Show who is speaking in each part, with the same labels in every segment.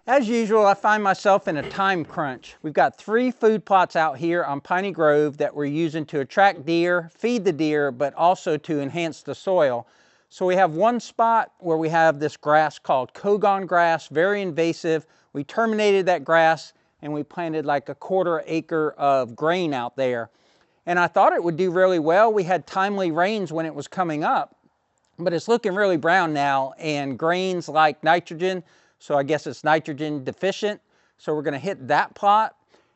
Speaker 1: As usual, I find myself in a time crunch. We've got 3 food plots out here on Piney Grove that we're using to attract deer, feed the deer, but also to enhance the soil. So we have one spot where we have this grass called Kogon grass, very invasive. We terminated that grass and we planted like a 1/4 acre of grain out there. And I thought it would do really well. We had timely rains when it was coming up, but it's looking really brown now, and grains like nitrogen, so I guess it's nitrogen deficient. So we're going to hit that plot.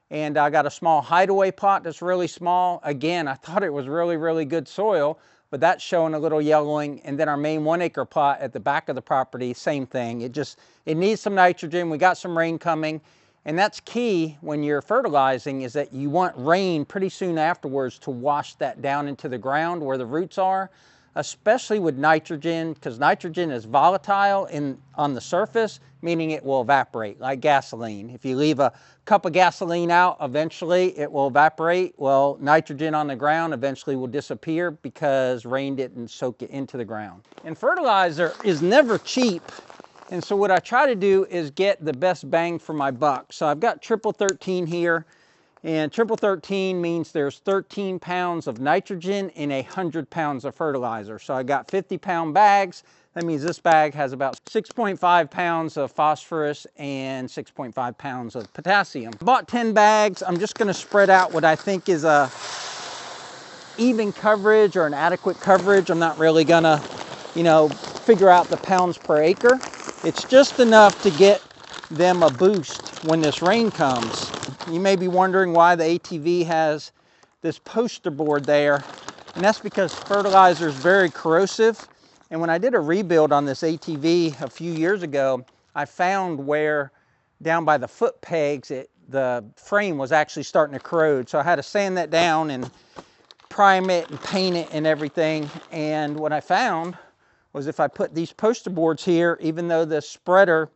Speaker 1: And I got a small hideaway plot that's really small. Again, I thought it was really good soil, but that's showing a little yellowing. And then our main 1 acre plot at the back of the property, same thing. It needs some nitrogen. We got some rain coming. And that's key when you're fertilizing, is that you want rain pretty soon afterwards to wash that down into the ground where the roots are, especially with nitrogen, because nitrogen is volatile on the surface, meaning it will evaporate like gasoline. If you leave a cup of gasoline out, eventually it will evaporate. Well, nitrogen on the ground eventually will disappear because rain didn't soak it into the ground. And fertilizer is never cheap. And so what I try to do is get the best bang for my buck. So I've got triple 13 here, and triple 13 means there's 13 pounds of nitrogen in 100 pounds of fertilizer. So I got 50-pound bags. That means this bag has about 6.5 pounds of phosphorus and 6.5 pounds of potassium. I bought 10 bags. I'm just going to spread out what I think is a even coverage or an adequate coverage. I'm not really going to, figure out the pounds per acre. It's just enough to get them a boost when this rain comes. You may be wondering why the ATV has this poster board there, and that's because fertilizer is very corrosive. And when I did a rebuild on this ATV a few years ago, I found where down by the foot pegs, the frame was actually starting to corrode. So I had to sand that down and prime it and paint it and everything. And what I found was if I put these poster boards here, even though the spreader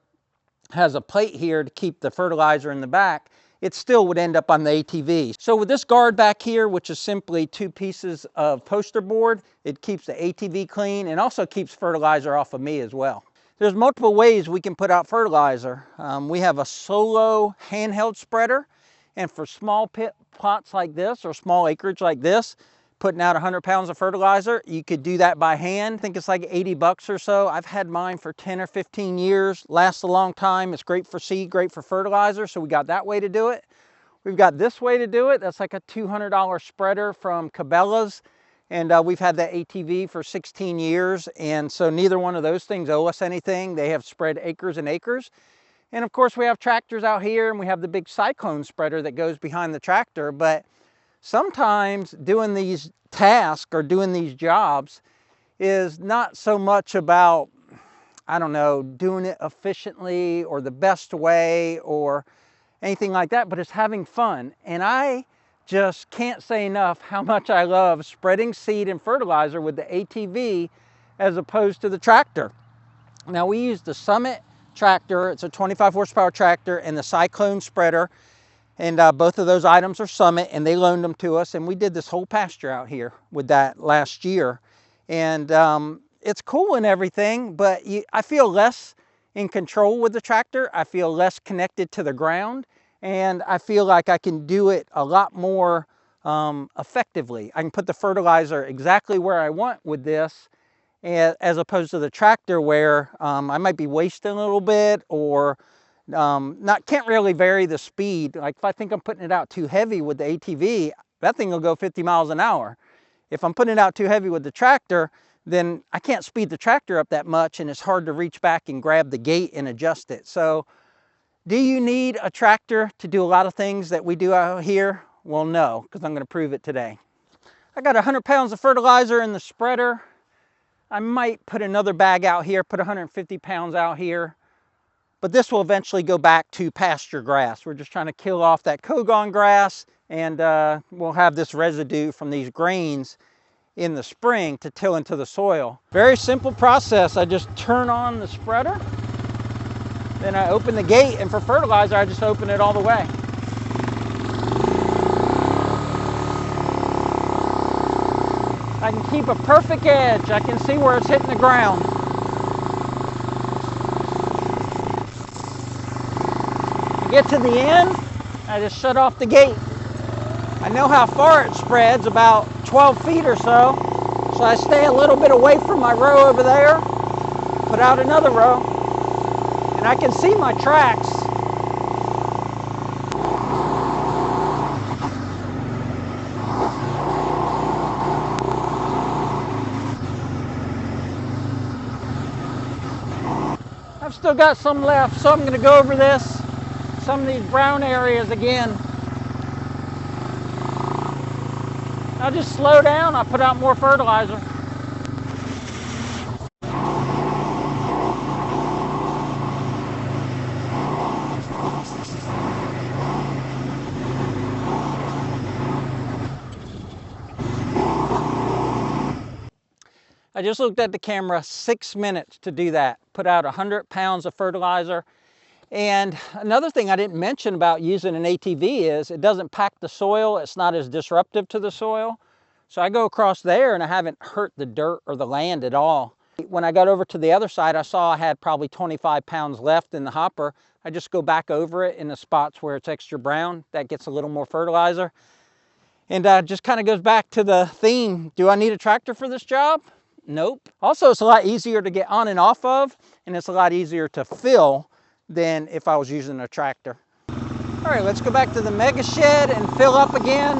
Speaker 1: has a plate here to keep the fertilizer in the back, it still would end up on the ATV. So with this guard back here, which is simply 2 pieces of poster board, it keeps the ATV clean and also keeps fertilizer off of me as well. There's multiple ways we can put out fertilizer. We have a solo handheld spreader, and for small plots like this or small acreage like this, putting out 100 pounds of fertilizer, you could do that by hand. I think it's like 80 bucks or so. I've had mine for 10 or 15 years, lasts a long time. It's great for seed, great for fertilizer. So we got that way to do it. We've got this way to do it. That's like a $200 spreader from Cabela's. And we've had that ATV for 16 years. And so neither one of those things owe us anything. They have spread acres and acres. And of course we have tractors out here, and we have the big cyclone spreader that goes behind the tractor. But sometimes doing these tasks or doing these jobs is not so much about, doing it efficiently or the best way or anything like that, but it's having fun. And I just can't say enough how much I love spreading seed and fertilizer with the ATV as opposed to the tractor. Now we use the Summit tractor. It's a 25 horsepower tractor, and the Cyclone spreader. And both of those items are Summit, and they loaned them to us. And we did this whole pasture out here with that last year. And it's cool and everything, but I feel less in control with the tractor. I feel less connected to the ground. And I feel like I can do it a lot more effectively. I can put the fertilizer exactly where I want with this, as opposed to the tractor where I might be wasting a little bit or can't really vary the speed. Like if I think I'm putting it out too heavy with the ATV, that thing will go 50 miles an hour. If I'm putting it out too heavy with the tractor, then I can't speed the tractor up that much, and it's hard to reach back and grab the gate and adjust it. So do you need a tractor to do a lot of things that we do out here? Well, no, because I'm going to prove it today. I got 100 pounds of fertilizer in the spreader. I might put another bag out here, put 150 pounds out here. But this will eventually go back to pasture grass. We're just trying to kill off that Kogon grass, and we'll have this residue from these grains in the spring to till into the soil. Very simple process. I just turn on the spreader, then I open the gate, and for fertilizer, I just open it all the way. I can keep a perfect edge. I can see where it's hitting the ground. get to the end, I just shut off the gate. I know how far it spreads, about 12 feet or so. So I stay a little bit away from my row over there, put out another row, and I can see my tracks. I've still got some left, so I'm going to go over some of these brown areas again. I'll just slow down, I'll put out more fertilizer. I just looked at the camera, 6 minutes to do that. Put out 100 pounds of fertilizer. And another thing I didn't mention about using an ATV is it doesn't pack the soil. It's not as disruptive to the soil. So I go across there and I haven't hurt the dirt or the land at all. When I got over to the other side, I saw I had probably 25 pounds left in the hopper. I just go back over it in the spots where it's extra brown. That gets a little more fertilizer. And just kind of goes back to the theme. Do I need a tractor for this job? Nope. Also, it's a lot easier to get on and off of, and it's a lot easier to fill than if I was using a tractor. All right, let's go back to the mega shed and fill up again.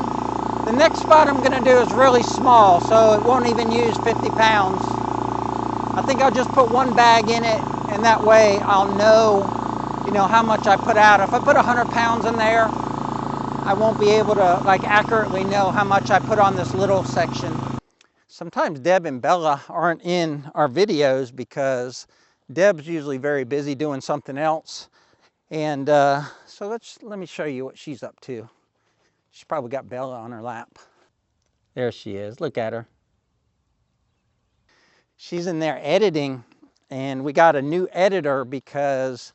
Speaker 1: The next spot I'm gonna do is really small, so it won't even use 50 pounds. I think I'll just put one bag in it, and that way I'll know, how much I put out. If I put 100 pounds in there, I won't be able to accurately know how much I put on this little section. Sometimes Deb and Bella aren't in our videos because Deb's usually very busy doing something else. And so let me show you what she's up to. She's probably got Bella on her lap. There she is, look at her. She's in there editing, and we got a new editor because,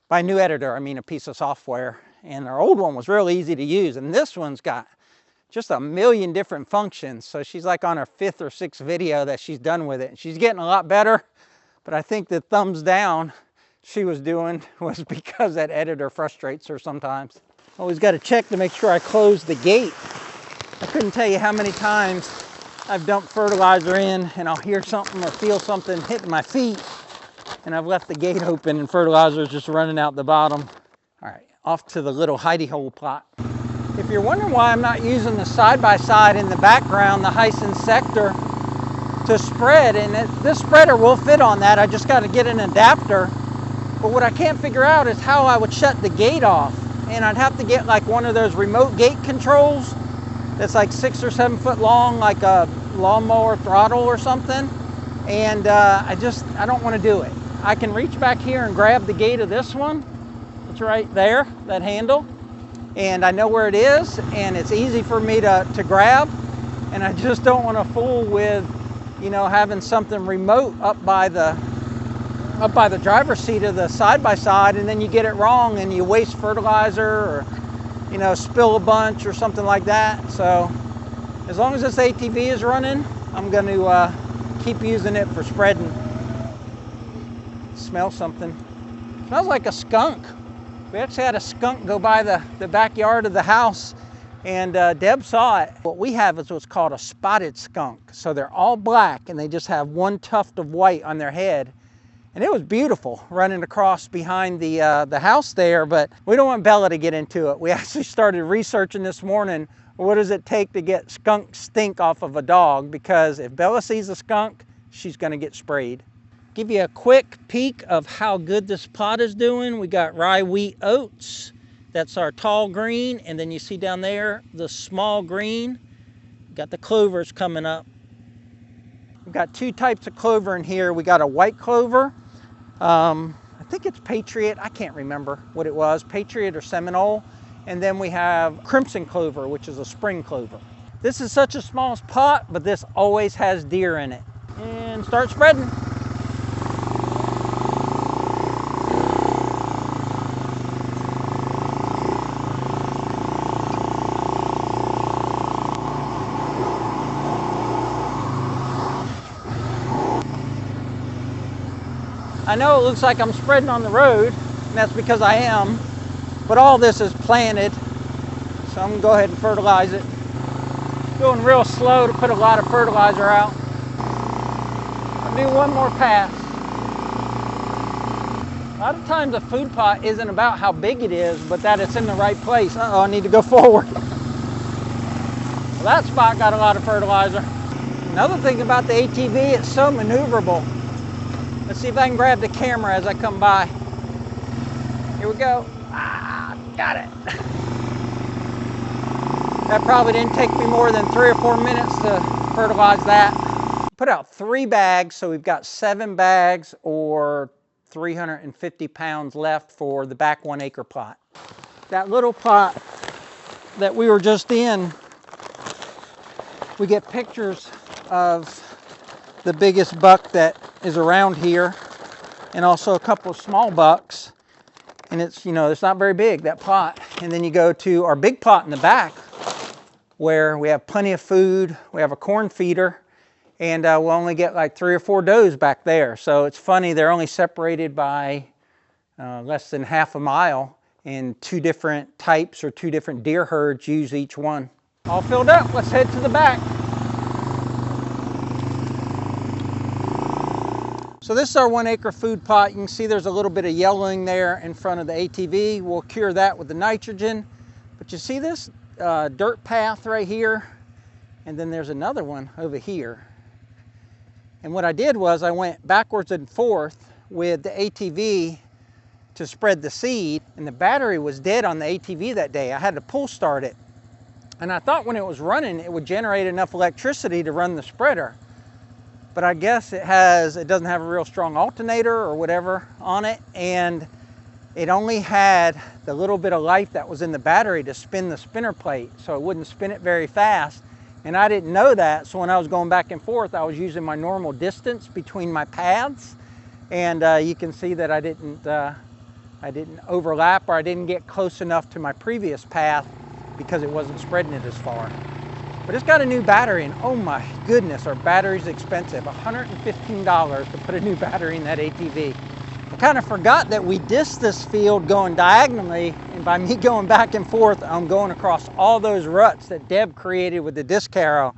Speaker 1: by new editor, I mean a piece of software. And our old one was real easy to use, and this one's got just a million different functions. So she's like on her 5th or 6th video that she's done with it. And she's getting a lot better, but I think the thumbs down she was doing was because that editor frustrates her sometimes. Always got to check to make sure I close the gate. I couldn't tell you how many times I've dumped fertilizer in and I'll hear something or feel something hitting my feet, and I've left the gate open and fertilizer is just running out the bottom. All right, off to the little hidey hole plot. If you're wondering why I'm not using the side-by-side in the background, the HISUN sector, to spread, and this spreader will fit on that, I just got to get an adapter. But what I can't figure out is how I would shut the gate off. And I'd have to get like one of those remote gate controls that's like 6 or 7 foot long, like a lawnmower throttle or something. And I don't want to do it. I can reach back here and grab the gate of this one. It's right there, that handle. And I know where it is, and it's easy for me to grab. And I just don't want to fool with, having something remote up by the driver's seat of the side-by-side, and then you get it wrong and you waste fertilizer or, spill a bunch or something like that. So as long as this ATV is running, I'm going to keep using it for spreading. Smell something. Smells like a skunk. We actually had a skunk go by the backyard of the house, and Deb saw it. What we have is what's called a spotted skunk. So they're all black and they just have one tuft of white on their head. And it was beautiful running across behind the house there, but we don't want Bella to get into it. We actually started researching this morning, what does it take to get skunk stink off of a dog? Because if Bella sees a skunk, she's gonna get sprayed. Give you a quick peek of how good this plot is doing. We got rye, wheat, oats. That's our tall green. And then you see down there, the small green. Got the clovers coming up. We've got 2 types of clover in here. We got a white clover. I think it's Patriot. I can't remember what it was, Patriot or Seminole. And then we have crimson clover, which is a spring clover. This is such a small pot, but this always has deer in it. And start spreading. I know it looks like I'm spreading on the road, and that's because I am, But all this is planted, so I'm gonna go ahead and fertilize it. Going real slow to put a lot of fertilizer out. I'll do one more pass. A lot of times a food plot isn't about how big it is, but that it's in the right place. Uh-oh, I need to go forward. Well, that spot got a lot of fertilizer. Another thing about the ATV, it's so maneuverable. Let's see if I can grab the camera as I come by. Here we go. Ah, got it. That probably didn't take me more than 3 or 4 minutes to fertilize that. Put out 3 bags, so we've got 7 bags or 350 pounds left for the back 1 acre plot. That little plot that we were just in, we get pictures of the biggest buck that is around here and also a couple of small bucks. And it's, you know, it's not very big, that plot. And then you go to our big plot in the back where we have plenty of food. We have a corn feeder, and we'll only get like 3 or 4 does back there. So it's funny, they're only separated by less than half a mile, and 2 different types or 2 different deer herds use each one. All filled up, let's head to the back. So this is our 1 acre food plot. You can see there's a little bit of yellowing there in front of the ATV. We'll cure that with the nitrogen. But you see this dirt path right here? And then there's another one over here. And what I did was I went backwards and forth with the ATV to spread the seed, and the battery was dead on the ATV that day. I had to pull start it. And I thought when it was running, it would generate enough electricity to run the spreader. But I guess it doesn't have a real strong alternator or whatever on it, and it only had the little bit of life that was in the battery to spin the spinner plate, so it wouldn't spin it very fast. And I didn't know that, so when I was going back and forth, I was using my normal distance between my paths, and you can see that I didn't overlap, or I didn't get close enough to my previous path because it wasn't spreading it as far. But it's got a new battery, and oh my goodness, our battery's expensive. $115 to put a new battery in that ATV. I kind of forgot that we dissed this field going diagonally, and by me going back and forth, I'm going across all those ruts that Deb created with the disc harrow.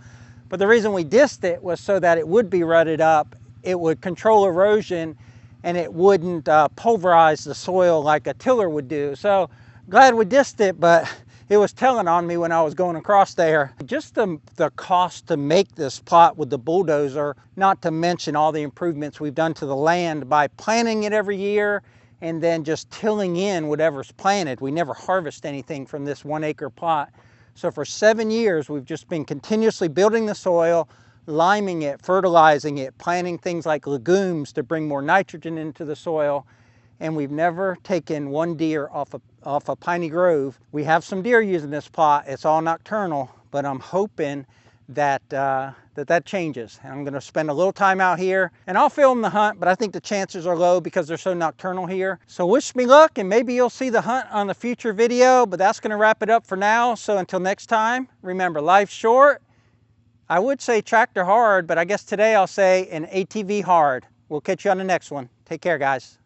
Speaker 1: But the reason we dissed it was so that it would be rutted up, it would control erosion, and it wouldn't pulverize the soil like a tiller would do. So glad we dissed it, but it was telling on me when I was going across there. Just the cost to make this plot with the bulldozer, not to mention all the improvements we've done to the land by planting it every year and then just tilling in whatever's planted. We never harvest anything from this 1 acre plot. So for 7 years, we've just been continuously building the soil, liming it, fertilizing it, planting things like legumes to bring more nitrogen into the soil. And we've never taken 1 deer off of Piney Grove. We have some deer using this plot. It's all nocturnal, but I'm hoping that that changes. And I'm gonna spend a little time out here, and I'll film the hunt, but I think the chances are low because they're so nocturnal here. So wish me luck, and maybe you'll see the hunt on the future video, but that's gonna wrap it up for now. So until next time, remember, life's short. I would say tractor hard, but I guess today I'll say an ATV hard. We'll catch you on the next one. Take care, guys.